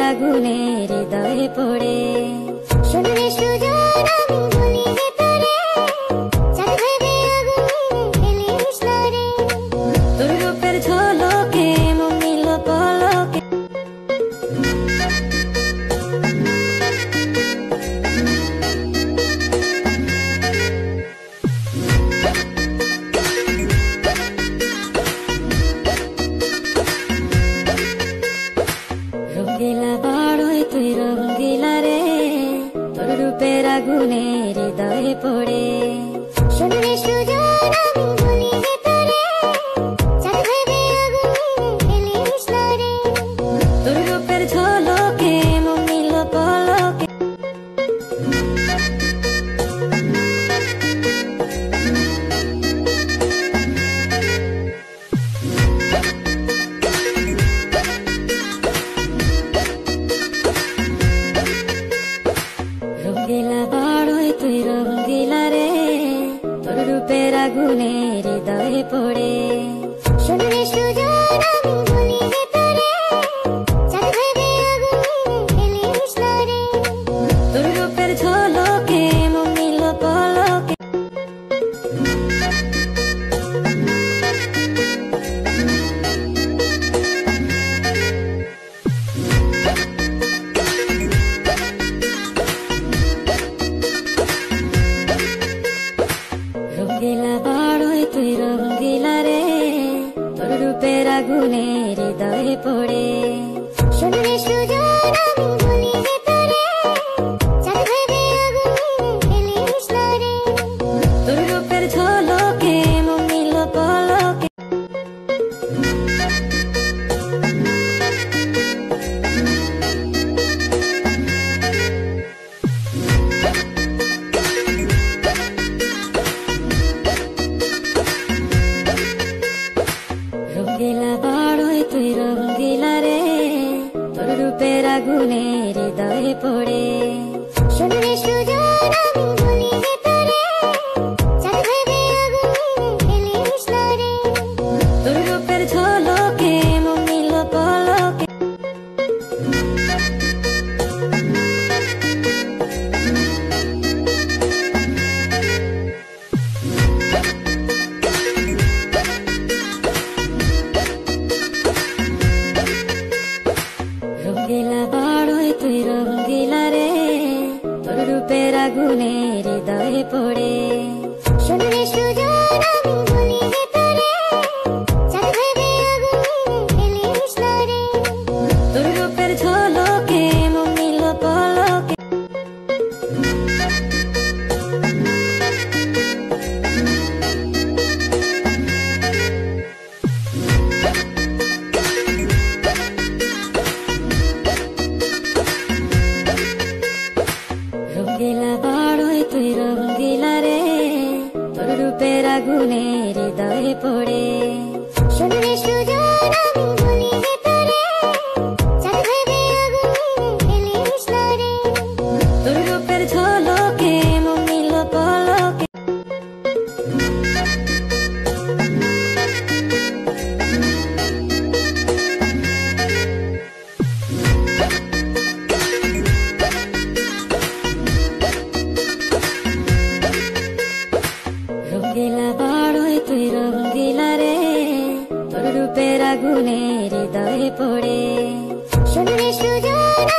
আগুনে হৃদয়ে পড়ে শুনলে সুজন আমি ভুলি যে তোরে চাঁদ ভেবে আগুনে ফেলিস না রে তোর রূপের ঝলকে মন নিল পলকে রঙ্গিলা বাড়ই তুই রঙ্গিলা রে তোর রূপের আগুনে হৃদয়ে পড়ে শুনলে সুজন আমি ভুলি যে তোরে চাঁদ ভেবে আগুনে ফেলিস না রে তোর রূপের ঝলকে মন নিল পলকে রঙ্গিলা বাড়ই তুই রঙ্গিলা রে তোর রূপের আগুনে হৃদয়ে পড়ে শুনলে সুজন আমি ভুলি যে তোরে চাঁদ ভেবে আগুনে ফেলিস না রে তোর রূপের ঝলকে মন নিল পলকে রঙ্গিলা বাড়ই তুই রঙ্গিলা রে তোর রূপের আগুনে হৃদয়ে পড়ে শুনলে সুজন আমি ভুলি যে তোরে চাঁদ ভেবে আগুনে ফেলিস না রে তোর রূপের ঝলকে মন নিল পলকে রঙ্গিলা বাড়ই তুই রঙ্গিলা রে তোর রূপের আগুনে হৃদয়ে পড়ে শুনলে সুজন আমি ভুলি যে তোরে চাঁদ ভেবে আগুনে ফেলিস না রে তোর রূপের ঝলকে মন নিল পলকে রঙ্গিলা বাড়ই তুই রঙ্গিলা রে তোর রূপের আগুনে হৃদয়ে পড়ে শুনলে সুজন আমি ভুলি যে তোরে চাঁদ ভেবে আগুনে ফেলিস না রে তোর রূপের ঝলকে মন নিল পলকে রঙ্গিলা বাড়ই তুই রঙ্গিলা রে তোর রূপের আগুনে হৃদয়ে পড়ে শুনলে সুজন আমি ভুলি যে তোরে চাঁদ ভেবে আগুনে ফেলিস না রে তোর রূপের ঝলকে মন নিল পলকে রঙ্গিলা বাড়ই তুই রঙ্গিলা রে তোর রূপের আগুনে হৃদয়ে পড়ে শুনলে সুজন